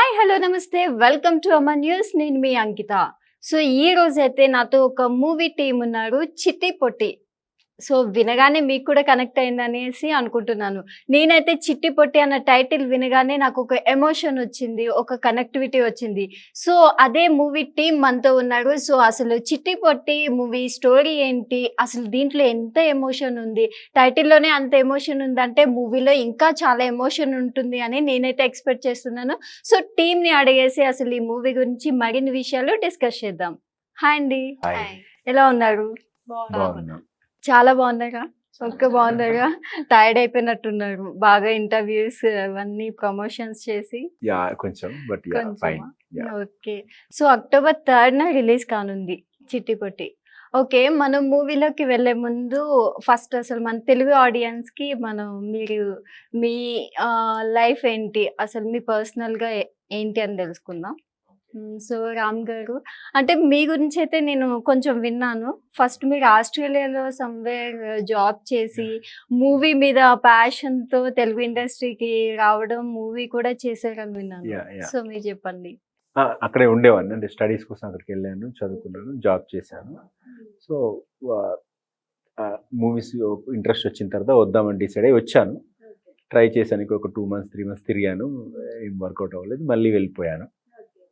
Hi hello నమస్తే welcome to Amar news. నేను మీ అంకిత. So ఈ రోజైతే నాతో ఒక మూవీ టీం ఉన్నారు, చిట్టి పొట్టి. సో వినగానే మీకు కూడా కనెక్ట్ అయిందనేసి అనుకుంటున్నాను. నేనైతే చిట్టి పొట్టి అన్న టైటిల్ వినగానే నాకు ఒక ఎమోషన్ వచ్చింది, ఒక కనెక్టివిటీ వచ్చింది. సో అదే మూవీ టీం మనతో ఉన్నారు. సో అసలు చిట్టి పొట్టి మూవీ స్టోరీ ఏంటి, అసలు దీంట్లో ఎంత ఎమోషన్ ఉంది, టైటిల్లోనే అంత ఎమోషన్ ఉందంటే మూవీలో ఇంకా చాలా ఎమోషన్ ఉంటుంది అని నేనైతే ఎక్స్పెక్ట్ చేస్తున్నాను. సో టీంని అడిగేసి అసలు ఈ మూవీ గురించి మరిన్ని విషయాలు డిస్కస్ చేద్దాం. హాయ్ అండి, ఎలా ఉన్నారు? చాలా బాగున్నారా? బాగున్నారా? టైర్డ్ అయిపోయినట్టున్నారు, బాగా ఇంటర్వ్యూస్ అవన్నీ ప్రమోషన్స్ చేసి. కొంచెం. ఓకే. సో October 3 రిలీజ్ కానుంది చిట్టి పొట్టి. ఓకే, మనం మూవీలోకి వెళ్ళే ముందు ఫస్ట్ అసలు మన తెలుగు ఆడియన్స్ కి మీరు మీ లైఫ్ ఏంటి, అసలు మీ పర్సనల్గా ఏంటి అని తెలుసుకుందాం. సో రామ్ గారు, అంటే మీ గురించి అయితే నేను కొంచెం విన్నాను. ఫస్ట్ మీరు ఆస్ట్రేలియాలో సమ్వేర్ జాబ్ చేసి మూవీ మీద ప్యాషన్తో తెలుగు ఇండస్ట్రీకి రావడం, మూవీ కూడా చేశారని విన్నాను. సో మీరు చెప్పండి. అక్కడే ఉండేవాడిని, అంటే స్టడీస్ కోసం అక్కడికి వెళ్ళాను, చదువుకున్నాను, జాబ్ చేశాను. సో మూవీస్ ఇంట్రెస్ట్ వచ్చిన తర్వాత వద్దామని డిసైడ్ అయ్యి వచ్చాను. ట్రై చేశాను, ఒక 2 months 3 months తిరిగాను, ఏం వర్కౌట్ అవ్వలేదు. మళ్ళీ వెళ్ళిపోయాను.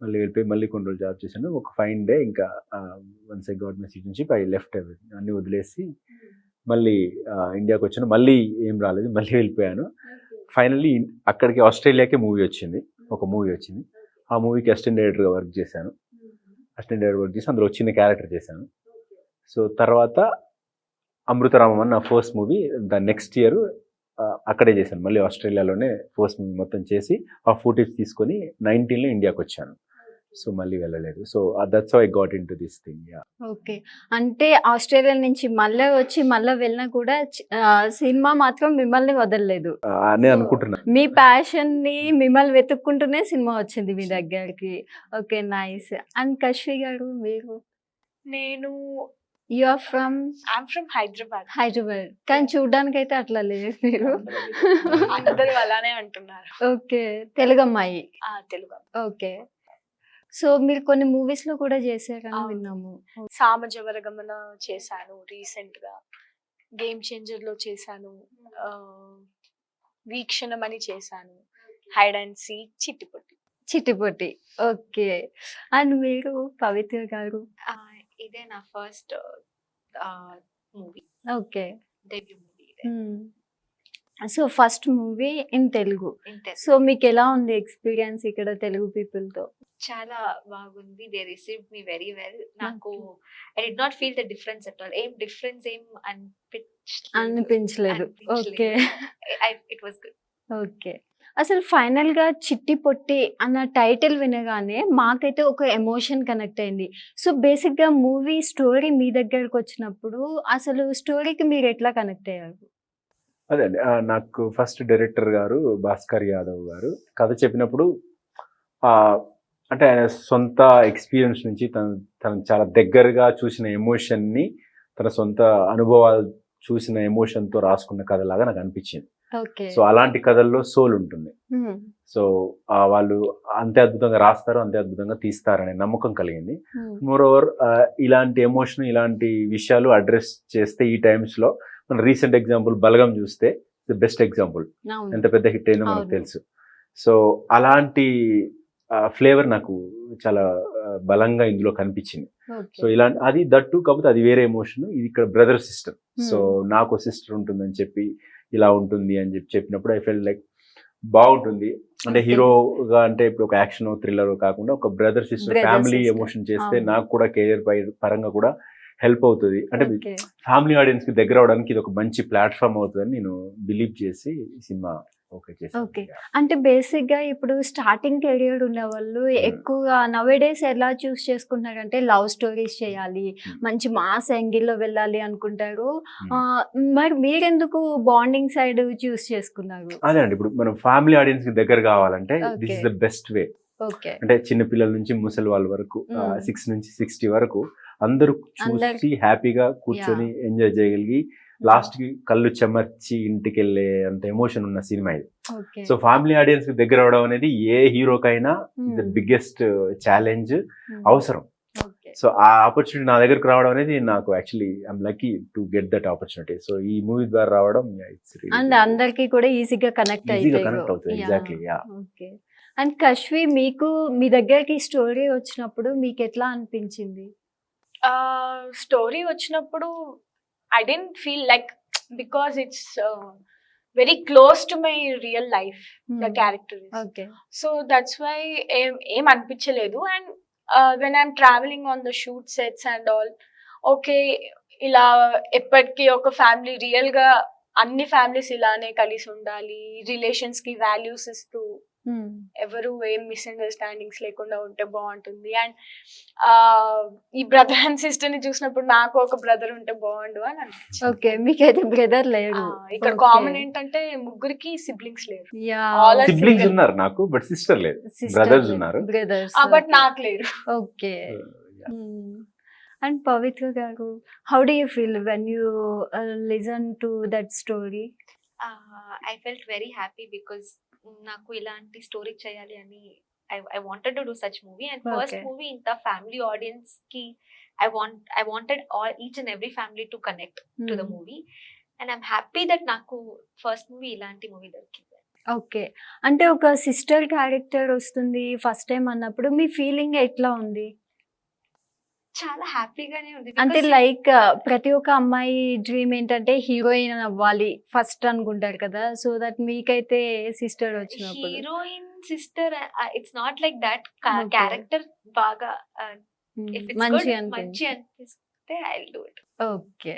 మళ్ళీ కొన్ని రోజులు జాబ్ చేశాను. ఒక ఫైన్ డే ఇంకా once I got my citizenship I left everything, అన్నీ వదిలేసి మళ్ళీ ఇండియాకి వచ్చాను. మళ్ళీ ఏం రాలేదు, మళ్ళీ వెళ్ళిపోయాను. ఫైనల్లీ అక్కడికి ఆస్ట్రేలియాకి ఒక మూవీ వచ్చింది. ఆ మూవీకి అసిస్టెంట్ డైరెక్టర్గా వర్క్ చేశాను. అందులో చిన్న క్యారెక్టర్ చేశాను. సో తర్వాత అమృతరామం అని నా ఫస్ట్ మూవీ, దాని నెక్స్ట్ ఇయర్ అక్కడే చేశాను. మళ్ళీ ఆస్ట్రేలియాలోనే ఫస్ట్ మూవీ మొత్తం చేసి ఆ ఫుటేజ్ తీసుకొని 19లో ఇండియాకి వచ్చాను. సో మళ్ళీ వెళ్ళలేదు. So that's how I got into this thing. Okay, అంటే ఆస్ట్రేలియా నుంచి మళ్ళీ వచ్చి మళ్ళీ వెళ్ళినా కూడా సినిమా మాత్రం మిమ్మల్ని వదలలేదు అని అనుకుంటున్నా. మీ ప్యాషన్ ని మిమ్మల్ని వెతుక్కుంటూనే సినిమా వచ్చింది మీ దగ్గరికి. Okay, nice. అండ్ కశ్వి గారు, మీరు? నేను you are from? I'm from Hyderabad. కానీ చూడడానికి అయితే అట్లా లేదు మీరు. అందరూ అలానే అంటున్నారు. ఓకే, తెలుగు అమ్మాయి. తెలుగు. ఓకే, సో మీరు కొన్ని మూవీస్ లో కూడా చేశారని విన్నాము. సామజవరగమన చేశాను, రీసెంట్ గా గేమ్ చేంజర్ లో చేశాను, వీక్షణం అని చేశాను, hide and seek, Chittipotti. Okay, and మీరు పవిత్ర గారు? ఇదే నా first movie. Okay, debut movie. So first movie in Telugu. So మీకు ఎలా ఉంది ఎక్స్పీరియన్స్ ఇక్కడ తెలుగు పీపుల్ తో? చాలా బాగుంది. They received me very well. నాకు I did not feel the difference at all. ఏం డిఫరెన్స్ ఏం అనిపించలేదు. Okay, it was good. Okay, అసలు ఫైనల్ గా చిట్టి పొట్టి అన్న టైటిల్ వినగానే మాకైతే ఒక ఎమోషన్ కనెక్ట్ అయింది. సో బేసిక్ గా మూవీ స్టోరీ మీ దగ్గరకు వచ్చినప్పుడు అసలు స్టోరీకి మీరు ఎట్లా కనెక్ట్ అయ్యారు? అదే అండి, నాకు ఫస్ట్ డైరెక్టర్ గారు భాస్కర్ యాదవ్ గారు కథ చెప్పినప్పుడు అంటే ఆయన సొంత ఎక్స్పీరియన్స్ నుంచి తను చాలా దగ్గరగా చూసిన ఎమోషన్ని, తన సొంత అనుభవాలు చూసిన ఎమోషన్తో రాసుకున్న కథలాగా నాకు అనిపించింది. సో అలాంటి కథల్లో సోల్ ఉంటుంది. సో వాళ్ళు అంతే అద్భుతంగా రాస్తారు, అంతే అద్భుతంగా తీస్తారనే నమ్మకం కలిగింది. మోరోవర్ ఇలాంటి ఎమోషన్, ఇలాంటి విషయాలు అడ్రస్ చేస్తే ఈ టైమ్స్ లో, మన రీసెంట్ ఎగ్జాంపుల్ బలగం చూస్తే ది బెస్ట్ ఎగ్జాంపుల్, ఎంత పెద్ద హిట్ అయిందో మనకు తెలుసు. సో అలాంటి ఫ్లేవర్ నాకు చాలా బలంగా ఇందులో కనిపించింది. సో ఇలాంటి అది దట్టు, కాకపోతే అది వేరే ఎమోషన్. ఇది ఇక్కడ బ్రదర్ సిస్టర్. సో నాకు సిస్టర్ ఉంటుందని చెప్పి ఇలా ఉంటుంది అని చెప్పినప్పుడు ఐ ఫెల్ లైక్ బాగుంటుంది. అంటే హీరోగా అంటే ఇప్పుడు ఒక యాక్షన్ థ్రిల్లర్ కాకుండా ఒక బ్రదర్ సిస్టర్ ఫ్యామిలీ ఎమోషన్ చేస్తే నాకు కూడా కెరియర్ పరంగా కూడా హెల్ప్ అవుతుంది. అంటే ఫ్యామిలీ ఆడియన్స్ కి దగ్గర అవడానికి ఇది ఒక మంచి ప్లాట్ఫామ్ అవుతుందని నేను బిలీవ్ చేసి ఈ సినిమా ఓకే. అంటే బేసిక్ గా ఇప్పుడు స్టార్టింగ్ కెరియర్ ఉన్న వాళ్ళు ఎక్కువగా నవేడేస్ ఎలా చూస్ చేసుకుంటున్నారంటే లవ్ స్టోరీస్ చేయాలి, మంచి మాస్ యాంగిల్ లో వెళ్ళాలి అనుకుంటారు. మరి మీరెందుకు బాండింగ్ సైడ్ చూస్ చేసుకున్నారు? అదే అండి, ఇప్పుడు మనం ఫ్యామిలీ ఆడియన్స్ కి దగ్గర కావాలంటే this is the best way. అంటే చిన్న పిల్లల నుంచి ముసలి వాళ్ళ వరకు 6 నుంచి 60 వరకు అందరూ చూసి హ్యాపీగా కూర్చొని ఎంజాయ్ చేయగలిగి లాస్ట్ కి కళ్ళు చెమర్చి ఇంటికి వెళ్ళే అంత ఎమోషన్ ఉన్న సినిమా ఇది. ఓకే సో ఫ్యామిలీ ఆడియన్స్ కి దగ్గర అవడం అనేది ఏ హీరోకైనా ద బిగ్గెస్ట్ ఛాలెంజ్, అవసరం. ఓకే సో ఆ ఆపర్చునిటీ నా దగ్గరకు రావడం అనేది నాకు actually I'm lucky to get that opportunity. So ఈ మూవీ ద్వారా రావడం అండ్ అందరికి కూడా ఈజీగా కనెక్ట్ ఈజీగా కనెక్ట్ అవుతుంది. ఎగ్జాక్ట్లీ. ఓకే. అండ్ కశ్వి, మీకు మీ దగ్గరికి స్టోరీ వచ్చినప్పుడు మీకు ఎట్లా అనిపించింది? స్టోరీ వచ్చినప్పుడు I didn't feel like, because it's very close to my real life the character. Okay. So that's why ఏం అనిపించలేదు. And when I'm travelling on the shoot sets and all, okay ఇలా ఎప్పటికీ ఒక ఫ్యామిలీ రియల్ గా అన్ని families ఇలానే కలిసి ఉండాలి, రిలేషన్స్ కి వాల్యూస్ ఇస్తూ ఎవరు ఏం మిస్అండర్స్టాండింగ్స్ లేకుండా ఉంటే బాగుంటుంది. అండ్ ఈ బ్రదర్ అండ్ సిస్టర్ ని చూసినప్పుడు నాకు ఒక బ్రదర్ ఉంటే బాగుండు అని అనిపించింది. ఓకే, మీకైతే బ్రదర్ లేరు. ఇక్కడ కామన్ ఏంటంటే ముగ్గురికి సిబ్లింగ్స్ లేరు. All are siblings single. ఉన్నారు నాకు, బట్ సిస్టర్ లేదు. Brothers ఉన్నారు. బ్రదర్స్. బట్ నాకు లేరు. ఓకే. అండ్ పవిత్ర గారు, how do you feel when you listen to that story? I felt very happy because నాకు ఇలాంటి స్టోరీ చేయాలి అని I wanted to do such movie, and first Okay. movie ఇంత family audience కి I wanted each and every family to connect to the movie, and I'm happy that నాకు first movie ఇలాంటి movie దొరికింది. Okay. అంటే ఒక sister character వస్తుంది first time అన్నప్పుడు మీ feeling ఎట్లా ఉంది? చాలా హ్యాపీగానే ఉంది. అంటే లైక్ ప్రతి ఒక్క అమ్మాయి డ్రీమ్ ఏంటంటే హీరోయిన్ అవ్వాలి ఫస్ట్ అనుకుంటారు కదా, సో దట్ మీకైతే సిస్టర్ వచ్చినప్పుడు heroine sister it's not like that. Okay. Character బాగా if it's మంచి good, మంచి అనిపిస్తే I'll do it. Okay.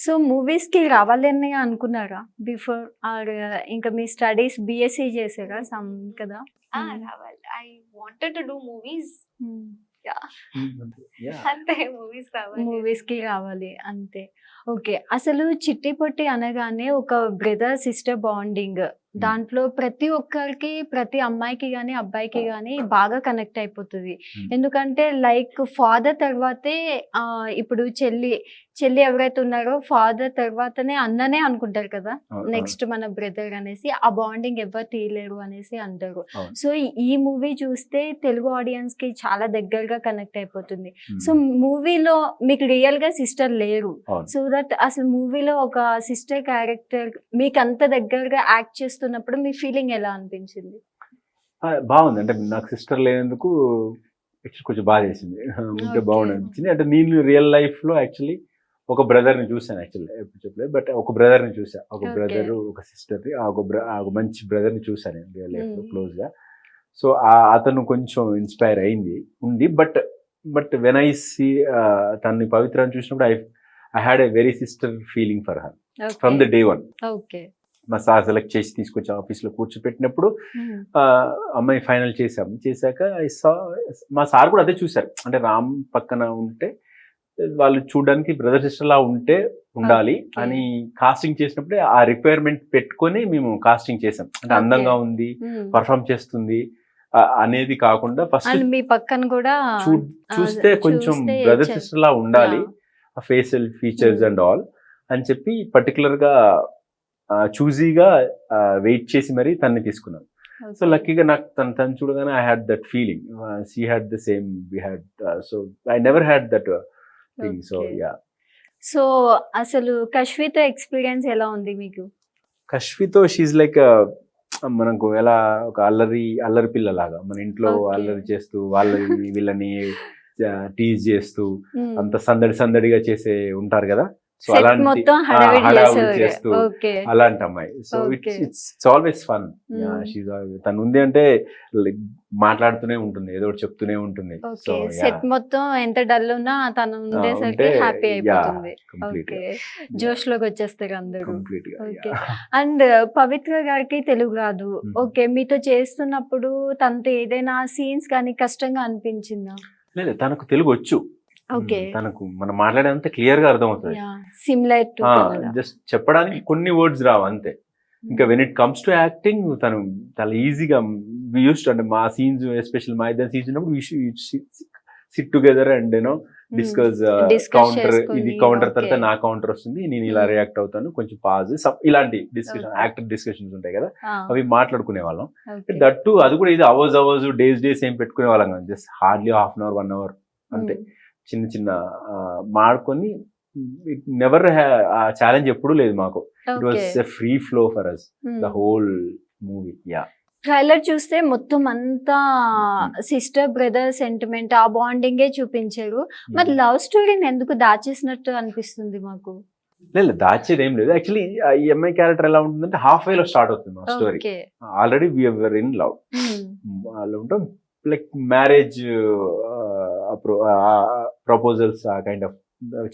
So movies కి రావాలని అనుకున్నారా బిఫోర్, ఆర్ ఇంకా మీ స్టడీస్ బిఎస్సి చేసారా సమ్ కదా? రావాలి. I wanted to do movies. Yeah. అంతే, మూవీస్ రావాలి. మూవీస్ కి రావాలి అంతే. ఓకే. అసలు చిట్టి పొట్టి అనగానే ఒక బ్రదర్ సిస్టర్ బాండింగ్, దాంట్లో ప్రతి ఒక్కరికి ప్రతి అమ్మాయికి కానీ అబ్బాయికి కానీ బాగా కనెక్ట్ అయిపోతుంది. ఎందుకంటే లైక్ ఫాదర్ తర్వాతే ఇప్పుడు చెల్లి ఎవరైతే ఉన్నారో ఫాదర్ తర్వాతనే అన్ననే అనుకుంటారు కదా, నెక్స్ట్ మన బ్రదర్ అనేసి, ఆ బాండింగ్ ఎవరు తీయలేరు అనేసి అంటారు. సో ఈ మూవీ చూస్తే తెలుగు ఆడియన్స్ కి చాలా దగ్గరగా కనెక్ట్ అయిపోతుంది. సో మూవీలో మీకు రియల్ గా సిస్టర్ లేరు, సో దట్ అసలు మూవీలో ఒక సిస్టర్ క్యారెక్టర్ మీకు అంత దగ్గరగా యాక్ట్ చేస్తున్నప్పుడు మీ ఫీలింగ్ ఎలా అనిపించింది? బాగుంది. అంటే నాకు సిస్టర్ లేనందుకు కొంచెం బాధ చేసింది. ఉంటే బాగుంది అనిపించింది. అంటే నేను రియల్ లైఫ్ లో యాక్చువల్లీ ఒక బ్రదర్ ని చూసాను. యాక్చువల్లీ ఎప్పుడు చెప్పలేదు, బట్ ఒక బ్రదర్ ని చూసా. ఒక బ్రదర్ ఒక సిస్టర్ ని, ఒక మంచి బ్రదర్ ని చూసాను నేను రియల్ లైఫ్ లో క్లోజ్ గా. సో అతను కొంచెం ఇన్స్పైర్ ఉంది. బట్ వెన్ ఐ సీ తనని పవిత్రాన్ని చూసినప్పుడు I had a very sister feeling for her from the day one. Okay. మా సార్ సెలెక్ట్ చేసి తీసుకొచ్చి ఆఫీస్లో కూర్చోపెట్టినప్పుడు అమ్మాయి ఫైనల్ చేశాక మా సార్ కూడా అదే చూశారు. అంటే రామ్ పక్కన ఉంటే వాళ్ళు చూడడానికి బ్రదర్ సిస్టర్ లా ఉండాలి అని కాస్టింగ్ చేసినప్పుడే ఆ రిక్వైర్మెంట్ పెట్టుకొని మేము కాస్టింగ్ చేసాం. అంటే అందంగా ఉంది, పర్ఫామ్ చేస్తుంది అనేది కాకుండా ఫస్ట్ మీ పక్కన కూడా చూస్తే కొంచెం బ్రదర్ సిస్టర్ లా ఉండాలి, ఫేషియల్ ఫీచర్స్ అండ్ ఆల్ అని చెప్పి పర్టికులర్ గా చూజీగా వెయిట్ చేసి మరీ తనని తీసుకున్నాను. సో లక్కీగా నాకు తను చూడగానే I had that feeling, she had the same we had. So I never had that thing. So yeah. So అసలు కశ్వితో ఎక్స్పీరియన్స్ ఎలా ఉంది మీకు? కశ్వితో షీజ్ లైక్ మనకు ఎలా ఒక అల్లరి పిల్లలాగా మన ఇంట్లో అల్లరి చేస్తూ వీళ్ళని టీజ్ చేస్తూ అంత సందడిగా చేసే ఉంటారు కదా. సో అలాంటి హడావుడి చేస్తూ అలాంటి అమ్మాయి. So it's always fun. తను ఉంది అంటే మాట్లాడుతూనే ఉంటుంది, ఏదో ఒకటి చెప్తూనే ఉంటుంది. సో సెట్ మొత్తం ఎంత డల్ ఉన్నా తను ఉండేసరికి హ్యాపీ అయిపోతుంది. ఓకే, జోష్ లోకి వచ్చేస్తారు అందరూ. ఓకే. అండ్ పవిత్ర గారికి తెలుగు రాదు. ఓకే, మీతో చేస్తున్నప్పుడు తనతో ఏదైనా సీన్స్ కానీ కష్టంగా అనిపించిందా? లేదు, తనకు తెలుగు వచ్చు. తనకు మనం మాట్లాడేంత క్లియర్ గా అర్థమవుతుంది. జస్ట్ చెప్పడానికి కొన్ని వర్డ్స్ రావు అంతే. ఇంకా when it comes to acting తను చాలా ఈజీగా యూస్ టు, అంటే మా సీన్స్ ఎస్పెషల్ మా ఇద్దరు సీన్స్ ఉన్నప్పుడు SIT together and discuss Discuss counter, చేసుకొని, ఇది కౌంటర్ తర్వాత okay. నా కౌంటర్ వస్తుంది, నేను ఇలా Hmm. రియాక్ట్ అవుతాను, కొంచెం పాజ్, ఇలాంటి డిస్కషన్, Okay. యాక్టర్ డిస్కషన్స్ ఉంటాయి కదా, ఆ, అవి మాట్లాడుకునే వాళ్ళం. okay. దట్టు అది కూడా ఇది అవర్స్ డేస్ ఏం పెట్టుకునే వాళ్ళం కాదు, జస్ట్ హార్డ్లీ ½ అవర్ 1 అవర్ అంతే. Hmm. చిన్న చిన్న మాడుకొని, ఇట్ నెవర్ ఆ ఛాలెంజ్ ఎప్పుడూ లేదు మాకు. It was Okay. A free flow for us the Hmm. Whole movie. Yeah trailer చూస్తే మొత్తం అంతా సిస్టర్ బ్రదర్ సెంటిమెంట్, ఆ బాండింగే చూపించారు. మరి లవ్ స్టోరీని ఎందుకు దాచేసినట్టు అనిపిస్తుంది మాకు? లేదు, దాచేది ఏం లేదు. యాక్చువల్లీ ఈ అమ్మాయి క్యారెక్టర్ ఎలా ఉంటుందంటే హాఫ్ వే లో స్టార్ట్ అవుతుంది మా story. Okay. Already we are in love, వాళ్ళు ఉంటాం లైక్ మ్యారేజ్ ప్రపోజల్స్, ఆ కైండ్ ఆఫ్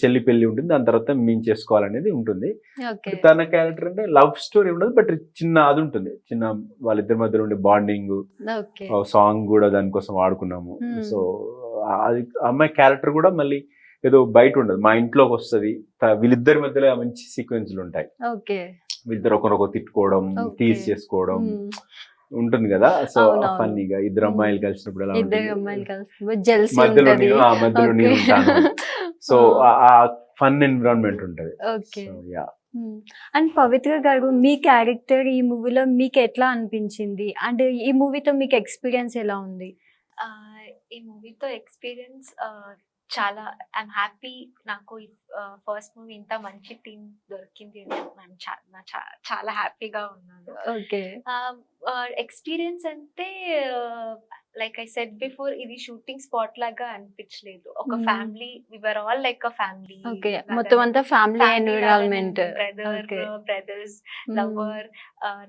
చెల్లి పెళ్లి ఉంటుంది, దాని తర్వాత మేము చేసుకోవాలనేది ఉంటుంది. ఓకే. తన క్యారెక్టర్ అంటే లవ్ స్టోరీ ఉండదు, బట్ చిన్న అది ఉంటుంది, చిన్న వాళ్ళిద్దరి మధ్యలో ఉండే బాండింగ్, ఓకే. సాంగ్ కూడా దానికోసం వాడుకున్నాము. Hmm. సో అది అమ్మాయి క్యారెక్టర్ కూడా మళ్ళీ ఏదో బయట ఉండదు, మా ఇంట్లోకి వస్తుంది. వీళ్ళిద్దరి మధ్యలో మంచి సీక్వెన్స్లు ఉంటాయి, ఓకే. వీళ్ళిద్దరు ఒకరొకరు తిట్టుకోవడం, Okay. టీజ్ చేసుకోవడం Hmm. ఉంటుంది కదా. సో అవునవును. ఫన్నీగా ఇద్దరు అమ్మాయిలు కలిసినప్పుడు ఎలా ఇద్దరు ఉంటుంది, అమ్మాయిలు కలిసి జెల్సీ మధ్యలో ఉంటది. మధ్యలో నేను Okay. ఉంటాను. So Ah. ఆ ఫన్ ఎన్విరాన్మెంట్ ఉంటుంది. ఓకే. సో యా అండ్ పవిత్ర గారు, మీ క్యారెక్టర్ ఈ మూవీలో మీకు ఎట్లా అనిపించింది? అండ్ ఈ మూవీతో మీకు ఎక్స్పీరియన్స్ ఎలా ఉంది? ఈ మూవీతో ఎక్స్పీరియన్స్ చాలా, ఐఎమ్ హ్యాపీ. నాకు ఫస్ట్ మూవీ ఇంత మంచి టీం దొరికింది అని నేను చాలా హ్యాపీగా ఉన్నాను. ఓకే. ఎక్స్పీరియన్స్ అంటే లైక్ ఐ సెడ్ బిఫోర్, ఇది షూటింగ్ స్పాట్ లాగా అనిపించలేదు. ఒక Hmm. Family, we were all like a family. Okay. మొత్తం అంతా family environment. Okay. Brothers, lover,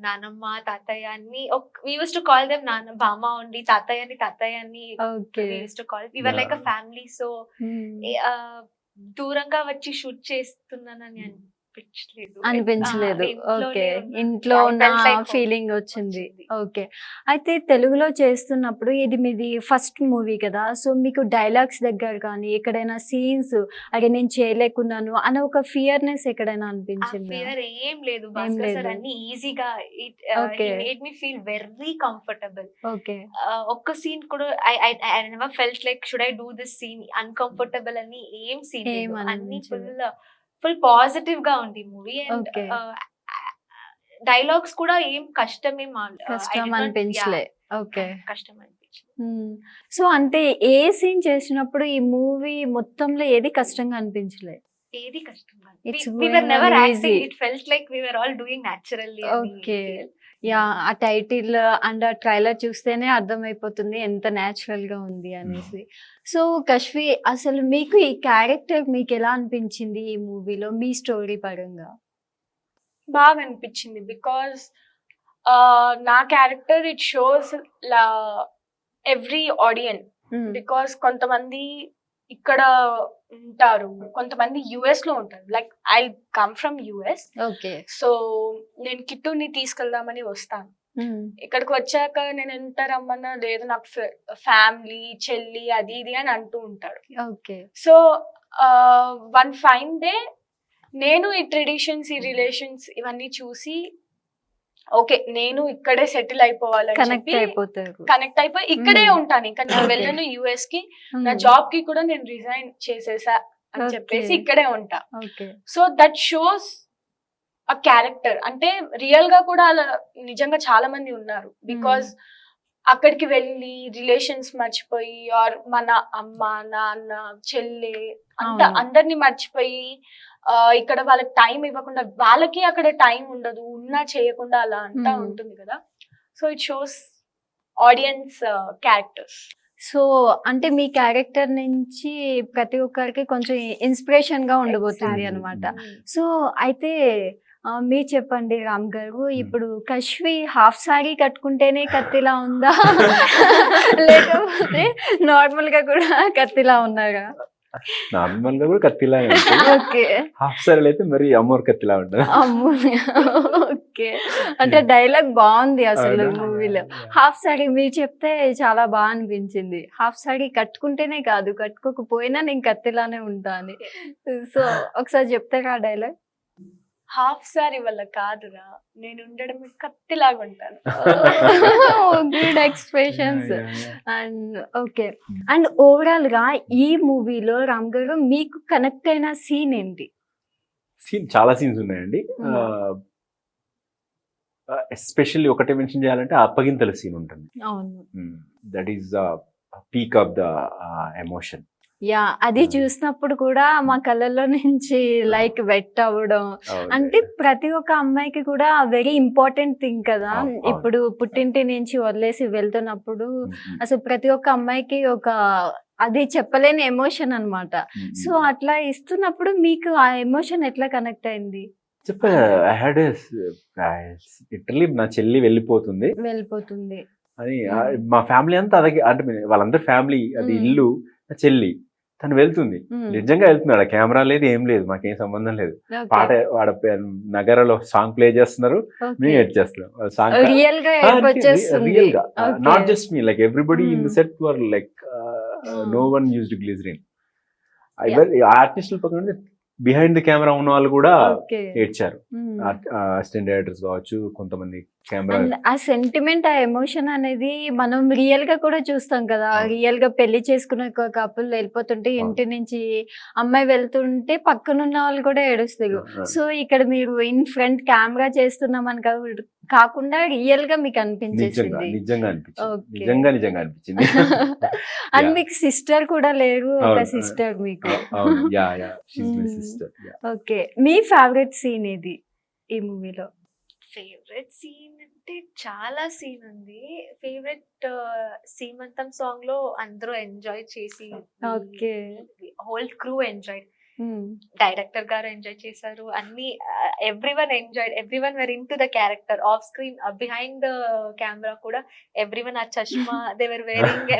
నానమ్మ, తాతయ్య అన్ని, we use to call them నాన్న, బామ్మ ఉండి, తాతయ్య అని okay. We use to call. We were like a family. So దూరంగా వచ్చి షూట్ చేస్తున్నానని అనిపించలేదు. ఓకే. ఇంట్లోనే ఇంట్లో I ఉన్న felt like home ఫీలింగ్ వచ్చింది. వచ్చింది. ఓకే. అయితే తెలుగులో చేస్తున్నప్పుడు ఇది మీది ఫస్ట్ మూవీ కదా, సో మీకు డైలాగ్స్ దగ్గర కానీ ఎక్కడైనా సీన్స్ అరే నేను చేయలేకున్నాను అనే ఒక ఫియర్నెస్ ఎక్కడైనా ఆ అనిపించిందా? ఫియర్ ఏం లేదు. భాస్కర్ సార్ లేదు. అన్ని ఈజీగా, Okay. Made me feel very comfortable. Okay. ఒక్క సీన్ కూడా I never felt like should I do this scene uncomfortable అని ఏం సీన్ ఏం అన్ని అనిపించలేదు. ఫుల్ పాజిటివ్ గా ఉంది మూవీ. And Okay. డైలాగ్స్ కూడా ఏం కష్టమేం కష్టం అనిపించలే. ఓకే. కష్టం అనిపించలేదు. సో అంటే ఏ సీన్ చేసినప్పుడు ఈ మూవీ మొత్తంలో ఏది కష్టంగా అనిపించలే? ఏది కష్టంగా It's we were going never on acting. easy. It felt like we were all doing naturally. Okay. Yeah, ఆ టైటిల్ అండ్ ఆ ట్రైలర్ చూస్తేనే అర్థమైపోతుంది ఎంత న్యాచురల్ గా ఉంది అనేసి. సో కశ్వి, అసలు మీకు ఈ క్యారెక్టర్ మీకు ఎలా అనిపించింది ఈ మూవీలో మీ స్టోరీ పరంగా? బాగా అనిపించింది బికాస్ నా character it shows every audience. Because కొంతమంది ఇక్కడ ఉంటారు, కొంతమంది యుఎస్ లో ఉంటారు. Like I come from US. Okay. So నేను కిట్టుని తీసుకెళ్దామని వస్తాను. ఇక్కడికి వచ్చాక నేను ఎంత రమ్మన్నా లేదు, నాకు ఫ్యామిలీ, చెల్లి, అది ఇది అని అంటూ ఉంటాడు. Okay. So one fine day నేను ఈ ట్రెడిషన్స్, ఈ రిలేషన్స్ ఇవన్నీ చూసి ఓకే నేను ఇక్కడే సెటిల్ అయిపోవాలని కనెక్ట్ చెప్పి అయిపోతారు. కనెక్ట్ అయిపోయి ఇక్కడే ఉంటాను. ఇంకా నేను Okay. వెళ్ళను యుఎస్ కి. నా జాబ్ కి కూడా నేను రిజైన్ చేసేసా అని Okay. చెప్పేసి ఇక్కడే ఉంటా. Okay. So that shows a character. అంటే రియల్ గా కూడా అలా నిజంగా చాలా మంది ఉన్నారు. బికాస్ అక్కడికి వెళ్ళి రిలేషన్స్ మర్చిపోయి, ఆర్ మన అమ్మ, నాన్న, చెల్లి అవును. అందరినీ మర్చిపోయి ఇక్కడ వాళ్ళకి టైం ఇవ్వకుండా, వాళ్ళకి అక్కడ టైం ఉండదు, ఉన్నా చేయకుండా అలా అంతా ఉంటుంది కదా. So it shows audience characters. So అంటే మీ క్యారెక్టర్ నుంచి ప్రతి ఒక్కరికి కొంచెం ఇన్స్పిరేషన్ గా ఉండబోతుంది Exactly. అనమాట. సో అయితే మీరు చెప్పండి రామ్ గారు, ఇప్పుడు కశ్వి హాఫ్ సారీ కట్టుకుంటేనే కత్తిలా ఉందా లేకపోతే నార్మల్ గా కూడా కత్తిలా ఉన్నారా? నార్మల్ గా కూడా కత్తిలానే ఉంటుంది. ఓకే. హాఫ్ సారీలు అయితే మరి అమ్మోర్ కత్తిలా ఉంటుంది. అమ్మో. ఓకే. అంటే డైలాగ్ బాగుంది అసలు మూవీలో. హాఫ్ సారీ మీరు చెప్తే చాలా బాగా అనిపించింది. హాఫ్ సారీ కట్టుకుంటేనే కాదు, కట్టుకోకపోయినా నేను కత్తిలానే ఉంటా అని. సో ఒకసారి చెప్తారా డైలాగ్? హాఫ్ సారీ వల్ల కాదురా, నేను ఉండడం కత్తిలాగా ఉంటాను. Good expressions. And okay, and overall గా ఈ మూవీలో రామ్ గారు మీకు కనెక్ట్ అయిన సీన్ ఏంటి? చాలా సీన్స్ ఉన్నాయండి. ఎస్పెషల్లీ ఒకటే మెన్షన్ చేయాలంటే ఆ అప్పగింతల సీన్ ఉంటుంది. అవును, that is the peak of the emotion. Yeah, అది చూసినప్పుడు కూడా మా కళ్ళల్లో నుంచి లైక్ వెట్ అవ్వడం, అంటే ప్రతి ఒక్క అమ్మాయికి కూడా వెరీ ఇంపార్టెంట్ థింగ్ కదా. అవును. ఇప్పుడు పుట్టింటి నుంచి వదిలేసి వెళ్తున్నప్పుడు అసలు ప్రతి ఒక్క అమ్మాయికి ఒక అది చెప్పలేని ఎమోషన్ అన్నమాట. సో అట్లా ఇస్తున్నప్పుడు మీకు ఆ ఎమోషన్ ఎట్లా కనెక్ట్ అయింది? చెప్పా, ఐ హ్యాడ్ లిటరలీ నా చెల్లి వెళ్ళిపోతుంది వెళ్ళిపోతుంది. అని మా ఫ్యామిలీ అంతా అదే, అంటే వాళ్ళందరి ఫ్యామిలీ, అది ఇల్లు, నా చెల్లి, తను వెళ్తుంది. నిజంగా వెళ్తున్నాడు. కెమెరా లేదు, ఏం లేదు, మాకేం సంబంధం లేదు. పాట వాడ నగరలో సాంగ్ ప్లే చేస్తున్నారు, మేము ఎడ్ చేస్తున్నాం. సాంగ్ రియల్ గా వచ్చేస్తుంది. రియల్ గా, not just me, like everybody in the set were like no one used glycerine. ఆర్టిస్టుల పక్కన బిహైండ్ ది కెమెరా ఉన్న వాళ్ళు కూడా ఏడ్చారు. అసిస్టెంట్ డైరెక్టర్స్ కావచ్చు, కొంతమంది కెమెరా. ఆ సెంటిమెంట్, ఆ ఎమోషన్ అనేది మనం రియల్ గా కూడా చూస్తాం కదా. రియల్ గా పెళ్లి చేసుకున్న కపుల్ వెళ్ళిపోతుంటే ఇంటి నుంచి అమ్మాయి వెళ్తుంటే పక్కనున్న వాళ్ళు కూడా ఏడుస్తారు. సో ఇక్కడ మీరు ఇన్ ఫ్రంట్ కెమెరా చేస్తున్నామని కాకుండా రియల్ గా మీకు అనిపించేసింది. నిజంగా అనిపించింది. అండ్ మీకు సిస్టర్ కూడా లేరు, ఒక సిస్టర్ మీకు. ఓకే, మీ ఫేవరెట్ సీన్ ఏది ఈ మూవీలో? ఫేవరెట్ సీన్ అంటే చాలా సీన్ ఉంది. ఫేవరెట్ సీమంతం సాంగ్ లో అందరూ ఎంజాయ్ చేసి, okay, whole crew enjoy, director గారు ఎంజాయ్ చేశారు, అన్ని everyone enjoyed, everyone where in to the character. Off screen, behind the camera కూడా ఎవ్రీవన్ ఆ చష్మా దే వర్ వేరింగ్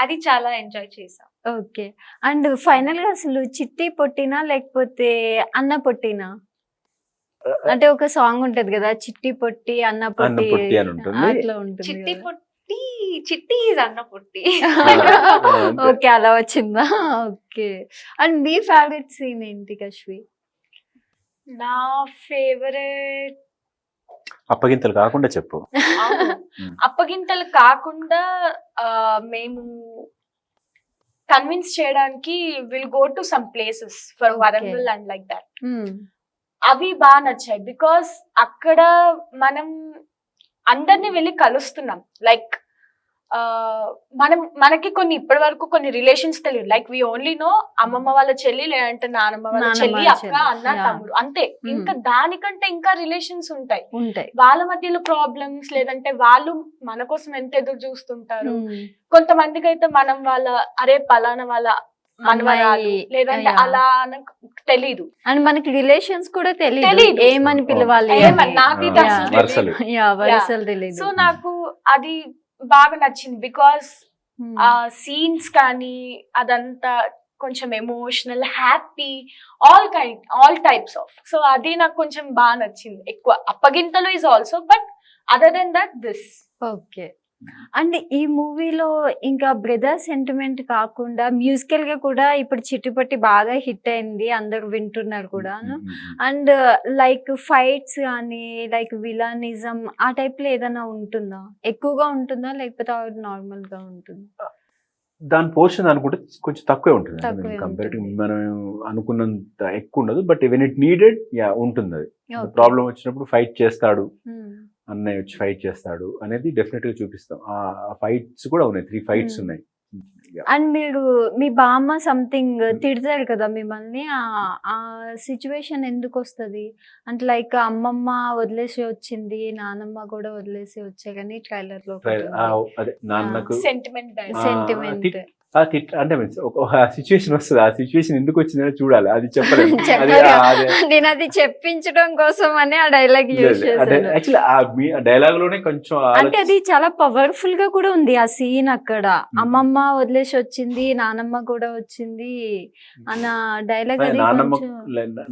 అది చాలా ఎంజాయ్ చేసాం. ఓకే, అండ్ ఫైనల్ గా అసలు చిట్టి పొట్టినా లేకపోతే అన్న పొట్టినా? అంటే ఒక సాంగ్ ఉంటది కదా, చిట్టి పొట్టి అన్న పొట్టి అని ఉంటుంది. అట్లా ఉంటుంది. చిట్టి పొట్టి, చిట్టి ఈజ్ అన్న పొట్టి. ఓకే, అలా వచ్చిందా? ఓకే, అండ్ మీ ఫేవరెట్ సీన్ ఏంటి కశ్వి? నా ఫేవరెట్ అప్పగింతలు కాకుండా చెప్పు. అప్పగింతలు కాకుండా మేము కన్విన్స్ చేయడానికి will go to some places for Warangal and like that. అవి బాగా నచ్చాయి బికాస్ అక్కడ మనం అందరినీ వెళ్ళి కలుస్తున్నాం. లైక్ మనకి కొన్ని ఇప్పటి వరకు కొన్ని రిలేషన్స్ తెలియదు. లైక్ వి ఓన్లీ నో అమ్మమ్మ వాళ్ళ చెల్లి, లేదంటే నానమ్మ వాళ్ళ చెల్లి, అక్క, అన్న, తమ్ముడు, అంతే. ఇంకా దానికంటే ఇంకా రిలేషన్స్ ఉంటాయి. వాళ్ళ మధ్యలో ప్రాబ్లమ్స్, లేదంటే వాళ్ళు మన కోసం ఎంత ఎదురు చూస్తుంటారు. కొంతమందికి అయితే మనం వాళ్ళ అరే పలానా వాళ్ళ మనవరాలు, లేదంటే అలా తెలీదు. అండ్ మనకి రిలేషన్స్ కూడా తెలియదు, ఏమని పిలవాలి, సో నాకు అది బాగా నచ్చింది బికాస్ ఆ సీన్స్ కానీ అదంతా కొంచెం emotional, happy, all types of. So అది నాకు కొంచెం బాగా నచ్చింది ఎక్కువ. అప్పగింతలు is also, but other than that this. Okay, and ఈ మూవీలో ఇంకా బ్రదర్ సెంటిమెంట్ కాకుండా మ్యూజికల్ గా కూడా ఇప్పుడు చిట్టిపట్టి బాగా హిట్ అయింది, అందరు వింటున్నారు కూడా. అండ్ లైక్ ఫైట్స్ కానీ, లైక్ విలానిజం, ఆ టైప్ లో ఏదైనా ఉంటుందా? ఎక్కువగా ఉంటుందా లేకపోతే నార్మల్ గా ఉంటుందా? దాని పోర్షన్ అనుకుంటే కొంచెం తక్కువే ఉంటుంది, కంపేరిటివ్ మనం అనుకున్నంత ఎక్కువ ఉండదు. బట్ వెన్ ఇట్ నీడెడ్ ఉంటుంది. అది ప్రాబ్లం వచ్చినప్పుడు ఫైట్ చేస్తాడు, అన్నయ్య వచ్చి ఫైట్ చేస్తాడు అనేది డెఫినెట్ గా చూపిస్తాం. ఆ ఫైట్స్ కూడా ఉన్నాయి, 3 ఫైట్స్ ఉన్నాయి. అండ్ మీరు మీ బామ్మ సంథింగ్ తిడతారు కదా మిమ్మల్ని, ఆ సిచ్యువేషన్ ఎందుకు వస్తుంది అంటే లైక్ అమ్మమ్మ వదిలేసి వచ్చింది, నానమ్మ కూడా వదిలేసి వచ్చారని ట్రైలర్ లో అదే నాన్నకు సెంటిమెంట్ అంటే ఒక సిచ్యువేషన్ వస్తుంది, ఆ సిచ్యువేషన్ ఎందుకు వచ్చిందని చూడాలి, అది చెప్పలేదు. నేను అది చెప్పించడం కోసం అని ఆ డైలాగ్ యూజ్ చేశాను. యాక్చువల్లీ ఆ డైలాగ్ లోనే కొంచెం అంటే అది చాలా పవర్ఫుల్ గా కూడా ఉంది ఆ సీన్. అక్కడ అమ్మమ్మ వదిలేసి వచ్చింది, నానమ్మ కూడా వచ్చింది అన్న డైలాగ్.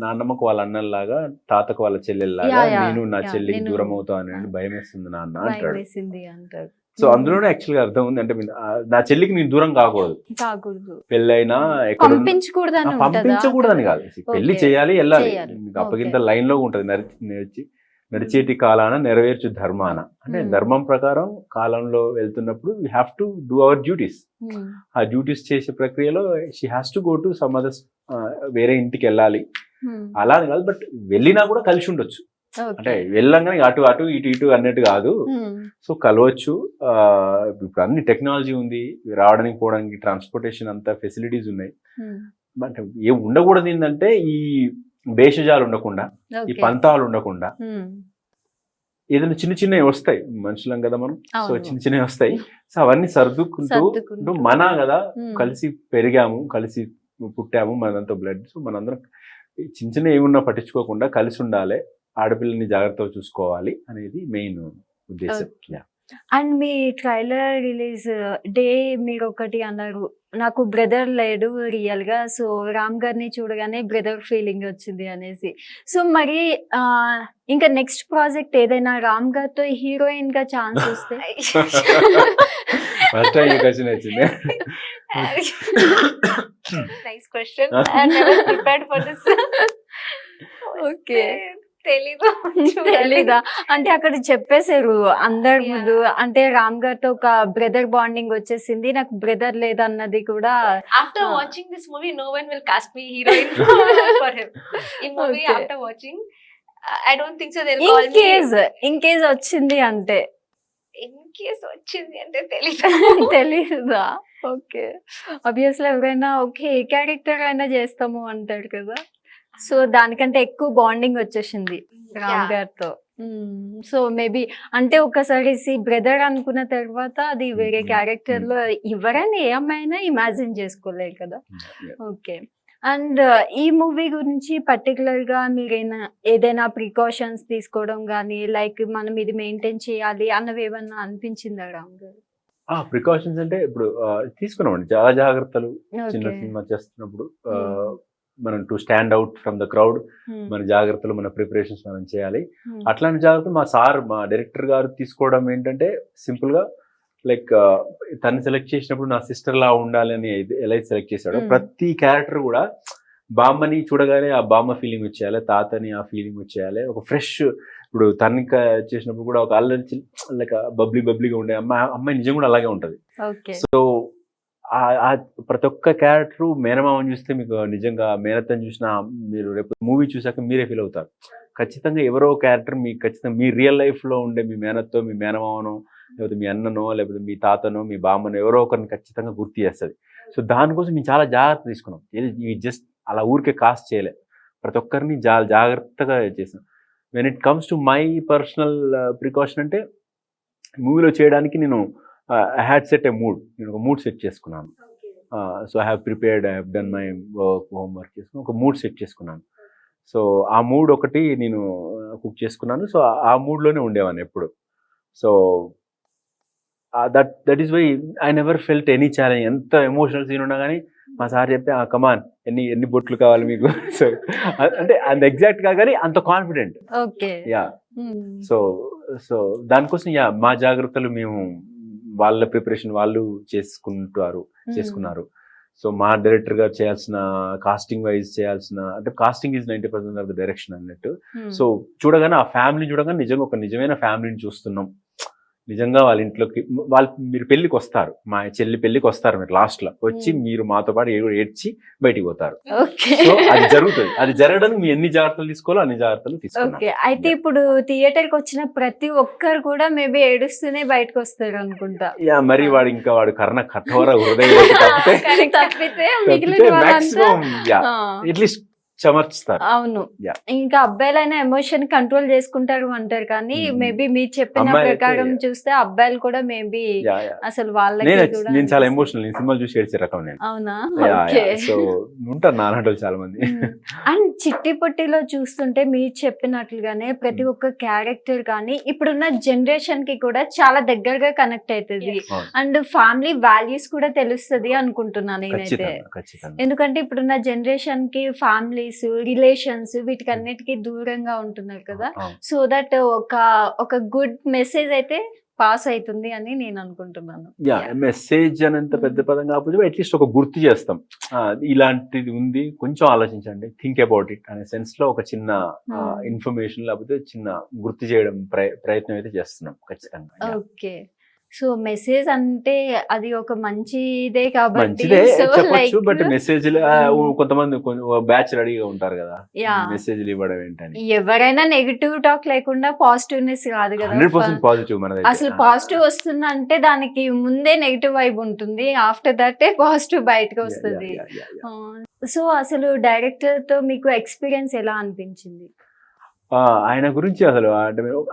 నాన్నమ్మకు వాళ్ళ అన్నలాగా, తాతకు వాళ్ళ చెల్లెల్లాగా నేను నా చెల్లికి దూరం అవుతా అని భయం వేస్తుంది నాన్న అంటాడు. అంటారు. సో అందులోనే యాక్చువల్గా అర్థం ఉంది అంటే నా చెల్లికి నేను దూరం కాకూడదు, కాకూడదు, పెళ్ళైనా ఎక్కడ పంపించకూడదని ఉంటుందా? పంపించకూడదని కాదు, పెళ్లి చేయాలి, వెళ్ళాలి, చేయాలి. మీకు అప్పగింత లైన్ లో ఉంటది, నడిచేటి కాలాన నెరవేర్చు ధర్మాన, అంటే ధర్మం ప్రకారం కాలంలో వెళ్తున్నప్పుడు we have to do our duties. ఆ డ్యూటీస్ చేసే ప్రక్రియలో she has to go to some others, వేరే ఇంటికి వెళ్ళాలి అలా అని కాదు, బట్ వెళ్ళినా కూడా కలిసి ఉండొచ్చు. అంటే వెళ్ళంగానే అటు అటు ఇటు ఇటు అన్నట్టు కాదు, సో కలవచ్చు. ఇప్పుడు అన్ని టెక్నాలజీ ఉంది, రావడానికి పోవడానికి ట్రాన్స్పోర్టేషన్ అంతా ఫెసిలిటీస్ ఉన్నాయి. బట్ ఏం ఉండకూడదు ఏంటంటే ఈ భేషజాలు ఉండకుండా, ఈ పంతాలు ఉండకుండా, ఏదైనా చిన్న చిన్నవి వస్తాయి, మనుషులం కదా మనం, సో చిన్న చిన్నవి వస్తాయి. సో అవన్నీ సర్దుకుంటూ మన కదా కలిసి పెరిగాము, కలిసి పుట్టాము, మనంతా బ్లడ్, సో మనందరం చిన్న చిన్న ఏమున్నా పట్టించుకోకుండా కలిసి ఉండాలి, ఆడపిల్లని జాగ్రత్తగా చూసుకోవాలి అనేది మెయిన్ ఉద్దేశం. And me trailer release day మీరు ఒకటి అన్నారు, నాకు బ్రదర్ లేడు రియల్ గా, సో రామ్ గారిని చూడగానే బ్రదర్ ఫీలింగ్ వచ్చింది అనేసి. సో మరి ఇంకా నెక్స్ట్ ప్రాజెక్ట్ ఏదైనా రామ్ గారితో హీరోయిన్ గా ఛాన్స్ వస్తే? ఫస్ట్ టైం క్వశ్చన్ వచ్చింది. Nice question, I never prepared for this. Okay, తెలీదా? అంటే అక్కడ చెప్పేశారు అందరి ముందు, అంటే రామ్ గారితో ఒక బ్రదర్ బాండింగ్ వచ్చేసింది, నాకు బ్రదర్ లేదన్నది కూడా. After watching this movie, no one will cast me heroine for him. In movie, Okay. after watching, I don't think so. They'll call me. In case వచ్చింది అంటే? In case వచ్చింది అంటే తెలీదు. తెలీదా? ఓకే, ఆబ్వియస్లీ ఎవరైనా okay ఏ character అయినా చేస్తాము అంటారు కదా, సో దానికంటే ఎక్కువ బాండింగ్ వచ్చేసింది రామ్ గారితో. సో మేబీ అంటే ఒకసారి బ్రదర్ అనుకున్న తర్వాత అది వేరే క్యారెక్టర్ లో ఎవరైనా ఏ అమ్మాయినా ఇమాజిన్ చేసుకోలేదు కదా. ఓకే, అండ్ ఈ మూవీ గురించి పర్టికులర్ గా మీరు ఏదైనా ప్రికాషన్స్ తీసుకోవడం కానీ, లైక్ మనం ఇది మెయింటైన్ చేయాలి అన్నవి ఏమన్నా అనిపించిందా రామ్ గారు? ప్రికాషన్స్ అంటే ఇప్పుడు తీసుకున్నామండి చాలా జాగ్రత్తలు, చిన్న ఓకే. సినిమా చేస్తున్నప్పుడు మనం to stand out from the crowd, మన జాగ్రత్తలు, మన ప్రిపరేషన్స్ మనం చేయాలి. అట్లాంటి జాగ్రత్తలు మా డైరెక్టర్ గారు తీసుకోవడం ఏంటంటే సింపుల్ గా లైక్ తను సెలెక్ట్ చేసినప్పుడు నా సిస్టర్ లా ఉండాలి అని ఎలా సెలెక్ట్ చేశాడో, ప్రతి క్యారెక్టర్ కూడా బామ్మని చూడగానే ఆ బామ్మ ఫీలింగ్ వచ్చేయాలి, తాతని ఆ ఫీలింగ్ వచ్చేయాలి, ఒక ఫ్రెష్. ఇప్పుడు తనిక చేసినప్పుడు కూడా ఒక అల్లరి లైక్ బబ్లీగా ఉండే అమ్మాయి నిజం కూడా అలాగే ఉంటది. ఓకే, సో ప్రతి ఒక్క క్యారెక్టర్ మేనమామని చూస్తే మీకు నిజంగా మేనత్తని చూసినా మీరు రేపు మూవీ చూసాక మీరే ఫీల్ అవుతారు. ఖచ్చితంగా ఎవరో క్యారెక్టర్ మీకు ఖచ్చితంగా మీ రియల్ లైఫ్ లో ఉండే మీ మేనత్తో, మీ మేనమామనో, లేకపోతే మీ అన్ననో, లేకపోతే మీ తాతనో, మీ బామ్మనో ఎవరో ఒకరిని ఖచ్చితంగా గుర్తు చేస్తుంది. సో దానికోసం మేము చాలా జాగ్రత్త తీసుకున్నాం. ఇది జస్ట్ అలా ఊరికే కాస్ట్ చేయలే, ప్రతి ఒక్కరిని జాగ్రత్తగా చేసాం. When it comes to my personal precaution అంటే మూవీలో చేయడానికి నేను I had set a mood, నేను ఒక మూడ్ సెట్ చేసుకున్నాను. So I have prepared, I have done my homework చేసుకుని ఒక మూడ్ సెట్ చేసుకున్నాను. సో ఆ మూడ్ ఒకటి నేను కుక్ చేసుకున్నాను. సో ఆ మూడ్లోనే ఉండేవాను ఎప్పుడు. So that is why I never felt any challenge. ఎంత ఎమోషనల్ సీన్ ఉన్నా కానీ మా సార్ చెప్తే కమాన్ ఎన్ని బొట్లు కావాలి మీకు, సో అంటే అంత ఎగ్జాక్ట్ గా కానీ అంత కాన్ఫిడెంట్. Okay, yeah. సో దానికోసం మా జాగ్రత్తలు మేము, వాళ్ళ ప్రిపరేషన్ వాళ్ళు చేసుకున్నారు. సో మా డైరెక్టర్ గారు చేయాల్సిన కాస్టింగ్ వైజ్ చేయాల్సిన, అంటే casting is 90% of the direction అన్నట్టు. సో చూడగానే ఆ ఫ్యామిలీ చూడగానే నిజంగా ఒక నిజమైన ఫ్యామిలీని చూస్తున్నాం. నిజంగా వాళ్ళ ఇంట్లోకి మీరు పెళ్లికి వస్తారు, మా చెల్లి పెళ్లికి వస్తారు, మీరు లాస్ట్ లో వచ్చి మీరు మాతో పాటు ఏడ్చి బయటికి పోతారు. సో అది జరుగుతుంది. అది జరగడానికి మీ ఎన్ని జాగ్రత్తలు తీసుకోవాలో అన్ని జాగ్రత్తలు తీసుకోవాలి. ఓకే, అయితే ఇప్పుడు థియేటర్ కి వచ్చిన ప్రతి ఒక్కరు కూడా మేబీ ఏడుస్తూనే బయటకు వస్తారు అనుకుంటా. మరి వాడు కఠోర హృదయం తప్పితే మిగిలిన వాళ్ళంతా అట్లీస్ట్ చమర్చుతారు. అవును, ఇంకా అబ్బాయిలైనా ఎమోషన్ కంట్రోల్ చేసుకుంటారు అంటారు, కానీ మేబీ మీరు చెప్పిన ప్రకారం చూస్తే అబ్బాయిలు కూడా మేబీ అసలు వాళ్ళకి నేను చాలా ఎమోషనల్, నేను సినిమాలు చూసి ఏడ్చే రకం నేను. అవునా? సో ఉంటారు నాన్నలు చాలా మంది. అండ్ చిట్టి పొట్టిలో చూస్తుంటే మీరు చెప్పినట్లుగానే ప్రతి ఒక్క క్యారెక్టర్ కానీ ఇప్పుడున్న జనరేషన్ కి కూడా చాలా దగ్గరగా కనెక్ట్ అవుతుంది, అండ్ ఫ్యామిలీ వాల్యూస్ కూడా తెలుస్తుంది అనుకుంటున్నాను నేనైతే. ఎందుకంటే ఇప్పుడున్న జనరేషన్ కి ఫ్యామిలీస్, రిలేషన్స్ వీటికన్నిటికీ దూరంగా ఉంటున్నారు కదా, సో దట్ ఒక గుడ్ మెసేజ్ అయితే పాస్ అవుతుంది అని నేను అనుకుంటున్నాను. మెసేజ్ అనంత పెద్ద పదం కాకపోతే అట్లీస్ట్ ఒక గుర్తు చేస్తాం, ఇలాంటిది ఉంది కొంచెం ఆలోచించండి, థింక్ అబౌట్ ఇట్ అనే సెన్స్ లో ఒక చిన్న ఇన్ఫర్మేషన్ లేకపోతే చిన్న గుర్తు చేయడం ప్రయత్నం అయితే చేస్తున్నాం ఖచ్చితంగా. ఓకే. సో మెసేజ్ అంటే అది ఒక మంచిదే కాబట్టి మంచిదే సో చెప్పొచ్చు, లైక్ బట్ మెసేజ్ కొంతమంది బ్యాచ్ రెడీగా ఉంటారు కదా యా మెసేజ్లు ఇవ్వడం ఏంటని. ఎవరైనా నెగిటివ్ టాక్ లేకుండా పాజిటివ్నెస్ రాదు కదా. 100% పాజిటివ్ మనది. అసలు పాజిటివ్ వస్తుందంటే దానికి ముందే నెగిటివ్ వైబ్ ఉంటుంది, ఆఫ్టర్ దట్ పాజిటివ్ బయటకు వస్తుంది. సో అసలు డైరెక్టర్ తో మీకు ఎక్స్పీరియన్స్ ఎలా అనిపించింది? ఆయన గురించి అసలు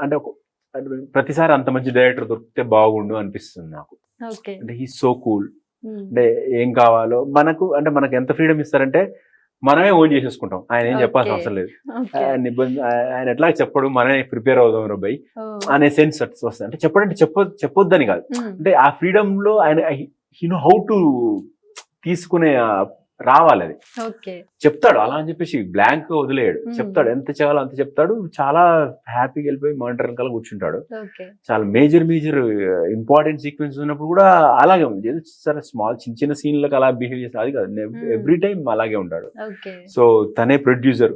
అంటే ప్రతిసారి అంత మంచి డైరెక్టర్ దొరికితే బాగుండు అనిపిస్తుంది నాకు. ఓకే. అంటే హీ సో కూల్. అంటే ఏం కావాలో మనకు అంటే మనకు ఎంత ఫ్రీడమ్ ఇస్తారంటే మనమే ఓన్ చేసేసుకుంటాం, ఆయన ఏం చెప్పాల్సిన అవసరం లేదు. ఆయన ఎట్లా చెప్పడు, మనమే ప్రిపేర్ అవుదాం రబ్బాయి అనే సెన్స్ వస్తుంది. అంటే చెప్పడంటే చెప్పొద్దని కాదు, అంటే ఆ ఫ్రీడమ్ లో ఆయన హీ నో హౌ టు తీసుకునే రావాలి. అది చెప్తాడు అలా అని చెప్పేసి బ్లాంక్ వదిలేయడు, చెప్తాడు ఎంత చేయాలో అంత చెప్తాడు. చాలా హ్యాపీగా వెళ్ళిపోయి మానిటర్ వెనకాల కూర్చుంటాడు. చాలా మేజర్ ఇంపార్టెంట్ సీక్వెన్స్ ఉన్నప్పుడు కూడా అలాగే ఉంది. ఏదో సరే స్మాల్ చిన్న చిన్న సీన్లకు అలా బిహేవ్ చేస్తాడు, అది కాదు, ఎవ్రీ టైం అలాగే ఉంటాడు. సో తనే ప్రొడ్యూసర్,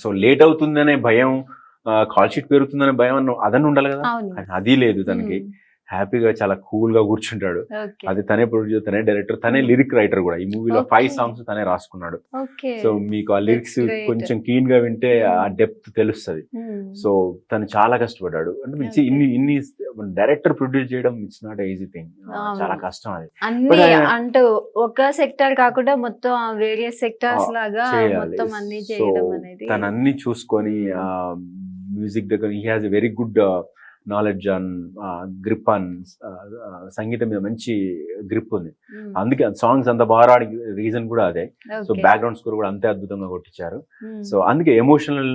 సో లేట్ అవుతుందనే భయం, కాల్ షీట్ పెరుగుతుందనే భయం అదన్నీ ఉండాలి కదా, అది లేదు తనకి. హ్యాపీగా చాలా కూల్ గా కూర్చుంటాడు. అది తనే ప్రొడ్యూసర్, తనే డైరెక్టర్, తనే లిరిక్ రైటర్ కూడా. ఈ మూవీలో 5 songs తనే రాసుకున్నాడు. సో మీకు ఆ లిరిక్స్ కొంచెం కీన్ గా వింటే ఆ డెప్త్ తెలుస్తుంది. సో తను చాలా కష్టపడ్డాడు. అంటే ఇన్ని డైరెక్టర్ ప్రొడ్యూస్ చేయడం ఇట్స్ నాట్ ఈజీ థింగ్, చాలా కష్టం అది. అంటే ఒక సెక్టర్ కాకుండా మొత్తం వేరియస్ సెక్టర్స్ లాగా మొత్తం అన్ని చేయడం అనేది. తను అన్ని చూసుకొని మ్యూజిక్ దగ్గర he has a very good knowledge on grip on సంగీతం మీద మంచి గ్రిప్ ఉంది. అందుకే సాంగ్స్ అంత బాగా రావడానికి రీజన్ కూడా అదే. సో బ్యాక్గ్రౌండ్ స్కోర్ కూడా అంతే అద్భుతంగా కొట్టించారు. సో అందుకే ఎమోషనల్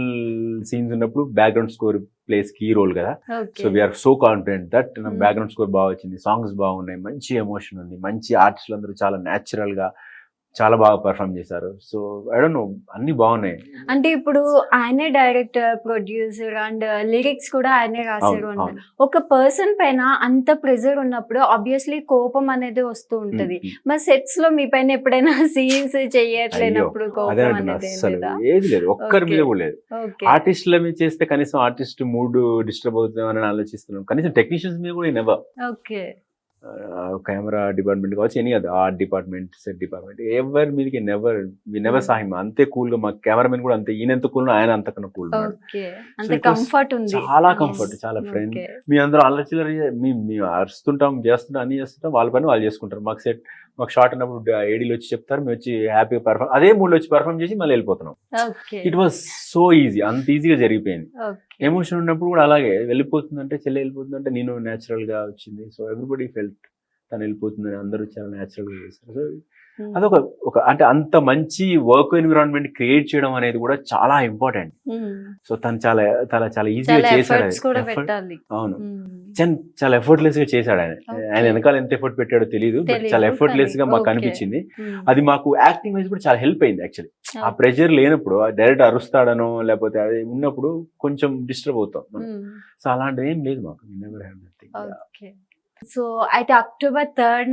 సీన్స్ ఉన్నప్పుడు background score plays key role కదా. So we are so confident that background score బాగా వచ్చింది, సాంగ్స్ బాగున్నాయి, మంచి ఎమోషన్ ఉంది, మంచి ఆర్టిస్టులు అందరూ చాలా న్యాచురల్ గా చాలా బాగా పర్ఫామ్ చేశారు. సో ఐ డోంట్ నో అన్ని బాగున్నాయి. అంటే ఇప్పుడు ఆయనే డైరెక్టర్, ప్రొడ్యూసర్ అండ్ లిరిక్స్ కూడా ఆయనే రాశారు అంటే ఒక పర్సన్ పైన అంత ప్రెజర్ ఉన్నప్పుడు ఆబ్వియస్లీ కోపం అనేది వస్తూ ఉంటది. మరి సెట్స్ లో మీ పైన ఎప్పుడైనా సీన్స్ చేయట్లేనప్పుడు కోపం అనేది ఏది లేదు, ఒక్కరి మీద కూడా లేదు. ఆర్టిస్టుల మీద చేస్తే కనీసం ఆర్టిస్ట్ మూడ్ డిస్టర్బ్ అవుతుందని ఆలోచిస్తున్నాం, కనీసం టెక్నీషియన్స్ మీద కూడా నెవర్. ఓకే. కెమెరా డిపార్ట్మెంట్ కావచ్చు, ఎనీ అది ఆర్ట్ డిపార్ట్మెంట్, సెట్ డిపార్ట్మెంట్, ఎవరి మీదకి నెవర్ సాహిమ్. అంతే కూల్ గా మా కెమెరామెన్ కూడా అంతే, ఈయన ఎంత కూల్ ఆయన అంతకన్నా కూల్. చాలా కంఫర్ట్, చాలా ఫ్రెండ్. మీ అందరూ అల్లచిల్లర మేము అరుస్తుంటాం, చేస్తుంటాం, అన్ని చేస్తుంటాం, వాళ్ళ పని వాళ్ళు చేసుకుంటారు. మాకు షార్ట్ అన్నప్పుడు ఏడీలు వచ్చి చెప్తారు, మేము వచ్చి హ్యాపీగా పర్ఫామ్, అదే మూడ్ వచ్చి పర్ఫామ్ చేసి మళ్ళీ వెళ్ళిపోతున్నాం. ఇట్ వాజ్ సో ఈజీ, అంత ఈజీగా జరిగిపోయింది. ఎమోషన్ ఉన్నప్పుడు కూడా అలాగే వెళ్ళిపోతుందంటే, చెల్లి వెళ్ళిపోతుందంటే నేను న్యాచురల్ గా వచ్చింది. సో ఎవ్రీబడి ఫెల్ట్ తను వెళ్ళిపోతుందని అందరూ చాలా న్యాచురల్ గా చేస్తారు. సో అదొక అంటే అంత మంచి వర్క్ ఎన్విరాన్మెంట్ క్రియేట్ చేయడం అనేది కూడా చాలా ఇంపార్టెంట్. సో తను చాలా ఈజీగా చేశాడు. అవును, చాలా ఎఫర్ట్లెస్ గా చేశాడు ఆయన వెనకాల ఎంత ఎఫర్ట్ పెట్టాడో తెలియదు, బట్ చాలా ఎఫర్ట్లెస్ గా మాకు అనిపించింది. అది మాకు యాక్టింగ్ వైజ్ కూడా చాలా హెల్ప్ అయింది యాక్చువల్లీ. ఆ ప్రెషర్ లేనప్పుడు డైరెక్ట్ అరుస్తాడనో లేకపోతే అది ఉన్నప్పుడు కొంచెం డిస్టర్బ్ అవుతాం. సో అలాంటిది ఏం లేదు మాకు. సో అయితే October 3rd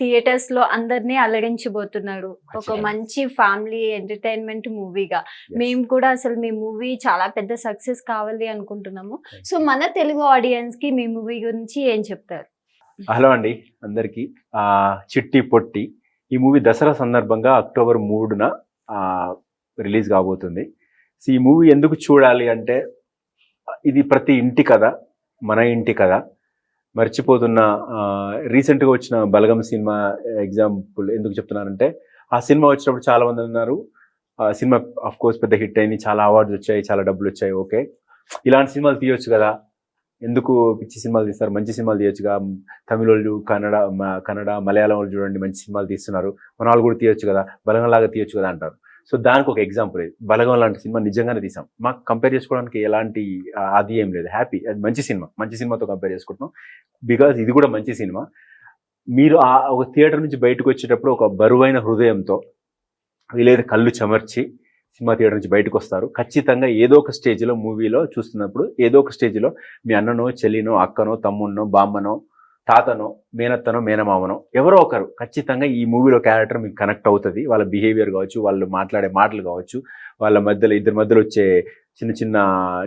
థియేటర్స్ లో అందరినీ అలరించబోతున్నారు ఒక మంచి ఫ్యామిలీ ఎంటర్టైన్మెంట్ మూవీగా. మేము కూడా అసలు మీ మూవీ చాలా పెద్ద సక్సెస్ కావాలి అనుకుంటున్నాము. సో మన తెలుగు ఆడియన్స్ కి మీ మూవీ గురించి ఏం చెప్తారు? హలో అండి అందరికి. చిట్టి పొట్టి ఈ మూవీ దసరా సందర్భంగా October 3న రిలీజ్ కాబోతుంది. సో ఈ మూవీ ఎందుకు చూడాలి అంటే, ఇది ప్రతి ఇంటి కథ, మన ఇంటి కథ. మర్చిపోతున్న రీసెంట్గా వచ్చిన బలగం సినిమా ఎగ్జాంపుల్ ఎందుకు చెప్తున్నానంటే, ఆ సినిమా వచ్చినప్పుడు చాలా మంది అన్నారు సినిమా ఆఫ్ కోర్స్ పెద్ద హిట్ అయింది, చాలా అవార్డ్స్ వచ్చాయి, చాలా డబ్బులు వచ్చాయి, ఓకే ఇలాంటి సినిమాలు తీయొచ్చు కదా, ఎందుకు పిచ్చి సినిమాలు తీస్తారు, మంచి సినిమాలు తీయొచ్చుగా, తమిళ వాళ్ళు, కన్నడ మలయాళం వాళ్ళు చూడండి మంచి సినిమాలు తీస్తున్నారు, మన వాళ్ళు కూడా తీయొచ్చు కదా, బలగం లాగా తీయొచ్చు కదా అంటారు. సో దానికి ఒక ఎగ్జాంపుల్ ఇది. బలగం లాంటి సినిమా నిజంగానే తీసాం, మాకు కంపేర్ చేసుకోవడానికి ఎలాంటి అది ఏం లేదు, హ్యాపీ. అది మంచి సినిమాతో కంపేర్ చేసుకుంటున్నాం, బికాజ్ ఇది కూడా మంచి సినిమా. మీరు ఒక థియేటర్ నుంచి బయటకు వచ్చేటప్పుడు ఒక బరువైన హృదయంతో వీలైతే కళ్ళు చెమర్చి సినిమా థియేటర్ నుంచి బయటకు వస్తారు. ఖచ్చితంగా ఏదో ఒక స్టేజ్లో మూవీలో చూస్తున్నప్పుడు ఏదో ఒక స్టేజ్లో మీ అన్ననో చెల్లినో అక్కనో తమ్ముడినో బామ్మనో తాతనో మేనత్తనో మేనమామనో ఎవరో ఒకరు ఖచ్చితంగా ఈ మూవీలో క్యారెక్టర్ మీకు కనెక్ట్ అవుతుంది. వాళ్ళ బిహేవియర్ కావచ్చు, వాళ్ళు మాట్లాడే మాటలు కావచ్చు, వాళ్ళ మధ్యలో ఇద్దరి మధ్యలో వచ్చే చిన్న చిన్న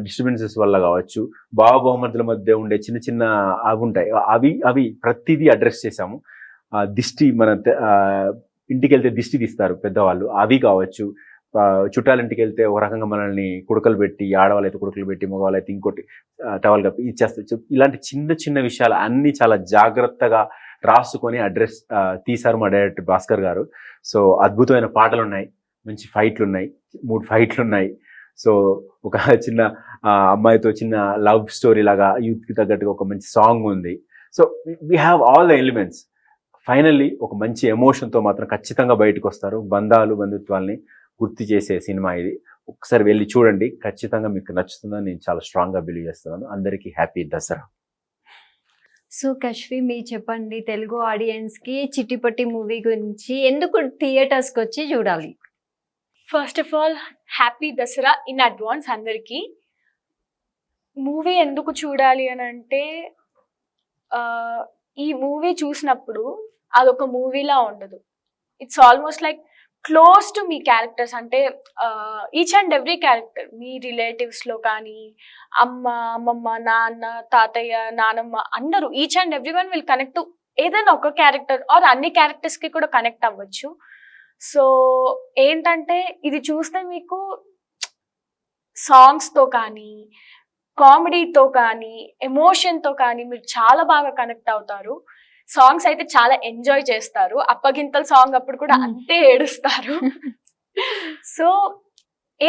డిస్టర్బెన్సెస్ వల్ల కావచ్చు, బావబహుమతుల మధ్య ఉండే చిన్న చిన్న అవి ఉంటాయి. అవి ప్రతిదీ అడ్రస్ చేశాము. దిష్టి ఇంటికి వెళ్తే దిష్టి తీస్తారు పెద్దవాళ్ళు, అవి కావచ్చు. చుట్టాలింటికి వెళ్తే ఒక రకంగా మనల్ని కుడుకలు పెట్టి, ఆడవాళ్ళు అయితే కుడుకలు పెట్టి, మగవాళ్ళు అయితే ఇంకోటి టవల్ కప్పి ఇచ్చేస్తారు. ఇలాంటి చిన్న చిన్న విషయాలు అన్నీ చాలా జాగ్రత్తగా రాసుకొని అడ్రస్ తీశారు మా డైరెక్టర్ భాస్కర్ గారు. సో అద్భుతమైన పాటలు ఉన్నాయి, మంచి ఫైట్లు ఉన్నాయి, 3 ఫైట్లు ఉన్నాయి. సో ఒక చిన్న అమ్మాయితో చిన్న లవ్ స్టోరీ లాగా యూత్కి తగ్గట్టుగా ఒక మంచి సాంగ్ ఉంది. So we have all the elements. Finally ఒక మంచి ఎమోషన్తో మాత్రం ఖచ్చితంగా బయటకు వస్తారు. బంధుత్వాల్ని గుర్తు చేసే సినిమా ఇది. ఒకసారి వెళ్ళి చూడండి, ఖచ్చితంగా మీకు నచ్చుతుందని నేను చాలా స్ట్రాంగ్గా బిలీవ్ చేస్తున్నాను. అందరికీ హ్యాపీ దసరా. సో కశ్వి మీరు చెప్పండి, తెలుగు ఆడియన్స్కి చిట్టిపొట్టి మూవీ గురించి ఎందుకు థియేటర్స్కి వచ్చి చూడాలి? First of all happy Dasara in advance అందరికీ. మూవీ ఎందుకు చూడాలి అని అంటే, ఈ మూవీ చూసినప్పుడు అదొక మూవీలా ఉండదు. It's almost like close to me characters. అంటే ఈచ్ అండ్ ఎవ్రీ క్యారెక్టర్ మీ రిలేటివ్స్లో కానీ, అమ్మమ్మ, నాన్న, తాతయ్య, నానమ్మ అందరూ each and every one will connect to ఏదైనా ఒక క్యారెక్టర్ ఆర్ అన్ని క్యారెక్టర్స్కి కూడా కనెక్ట్ అవ్వచ్చు. సో ఏంటంటే ఇది చూస్తే మీకు సాంగ్స్తో కానీ, కామెడీతో కానీ, ఎమోషన్తో కానీ మీరు చాలా బాగా కనెక్ట్ అవుతారు. సాంగ్స్ అయితే చాలా ఎంజాయ్ చేస్తారు. అప్పగింతల సాంగ్ అప్పుడు కూడా అంతే ఏడుస్తారు. సో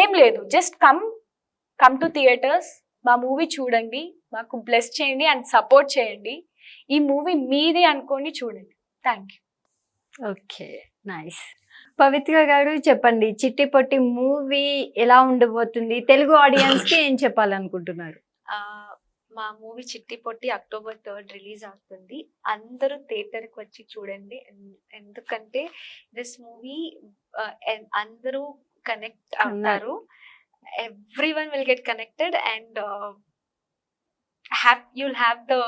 ఏం లేదు, జస్ట్ కమ్ టు థియేటర్స్, మా మూవీ చూడండి, మాకు బ్లెస్ చేయండి అండ్ సపోర్ట్ చేయండి. ఈ మూవీ మీది అనుకోండి, చూడండి. Thank you. Okay, nice. Pavitra గారు చెప్పండి, చిట్టిపొట్టి మూవీ ఎలా ఉండబోతుంది? తెలుగు ఆడియన్స్కి ఏం చెప్పాలనుకుంటున్నారు? మా మూవీ చిట్టిపొట్టి October 3rd రిలీజ్ అవుతుంది. అందరూ థియేటర్కి వచ్చి చూడండి. ఎందుకంటే దిస్ మూవీ అందరూ కనెక్ట్ అవుతారు. Everyone will get connected and you'll have the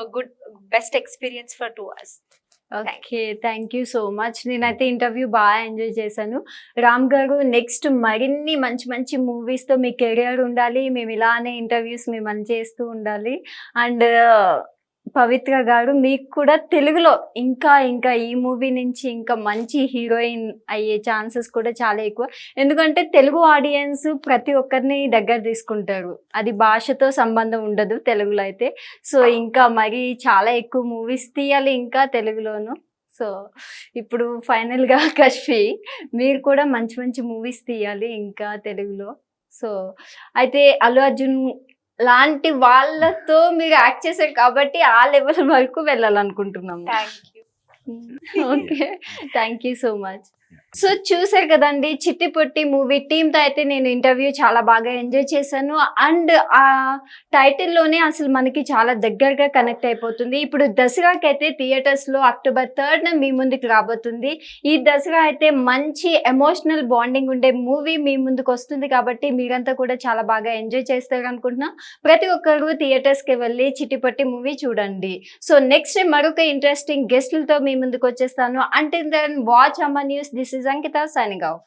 best experience for 2 hours. Okay, thank you so much. నేనైతే ఇంటర్వ్యూ బాగా ఎంజాయ్ చేశాను. రామ్ గారు, నెక్స్ట్ మరిన్ని మంచి మంచి మూవీస్తో మీ కెరియర్ ఉండాలి. మేము ఇలానే ఇంటర్వ్యూస్ మిమ్మల్ని చేస్తూ ఉండాలి. అండ్ పవిత్ర గారు, మీకు కూడా తెలుగులో ఇంకా ఇంకా ఈ మూవీ నుంచి ఇంకా మంచి హీరోయిన్ అయ్యే ఛాన్సెస్ కూడా చాలా ఎక్కువ. ఎందుకంటే తెలుగు ఆడియన్స్ ప్రతి ఒక్కరిని దగ్గర తీసుకుంటారు, అది భాషతో సంబంధం ఉండదు తెలుగులో అయితే. సో ఇంకా మరి చాలా ఎక్కువ మూవీస్ తీయాలి ఇంకా తెలుగులోను. సో ఇప్పుడు ఫైనల్గా కశ్వి, మీరు కూడా మంచి మంచి మూవీస్ తీయాలి ఇంకా తెలుగులో. సో అయితే అల్లు అర్జున్ లాంటి వాళ్ళతో మీరు యాక్ట్ చేశారు కాబట్టి ఆ లెవెల్ వరకు వెళ్ళాలనుకుంటున్నాము. Thank you. Okay, thank you so much. So చూసారు కదండి, చిట్టిపొట్టి మూవీ టీమ్తో అయితే నేను ఇంటర్వ్యూ చాలా బాగా ఎంజాయ్ చేశాను. అండ్ ఆ టైటిల్లోనే అసలు మనకి చాలా దగ్గరగా కనెక్ట్ అయిపోతుంది. ఇప్పుడు దసరాకి అయితే థియేటర్స్లో October 3rd మీ ముందుకు రాబోతుంది. ఈ దసరా అయితే మంచి ఎమోషనల్ బాండింగ్ ఉండే మూవీ మీ ముందుకు వస్తుంది కాబట్టి మీరంతా కూడా చాలా బాగా ఎంజాయ్ చేస్తారు అనుకుంటున్నా. ప్రతి ఒక్కరు థియేటర్స్కి వెళ్ళి చిట్టిపొట్టి మూవీ చూడండి. సో నెక్స్ట్ మరొక ఇంట్రెస్టింగ్ గెస్టులతో మీ ముందుకు వచ్చేస్తాను. Until then watch Aman news. This is Ankita signing off.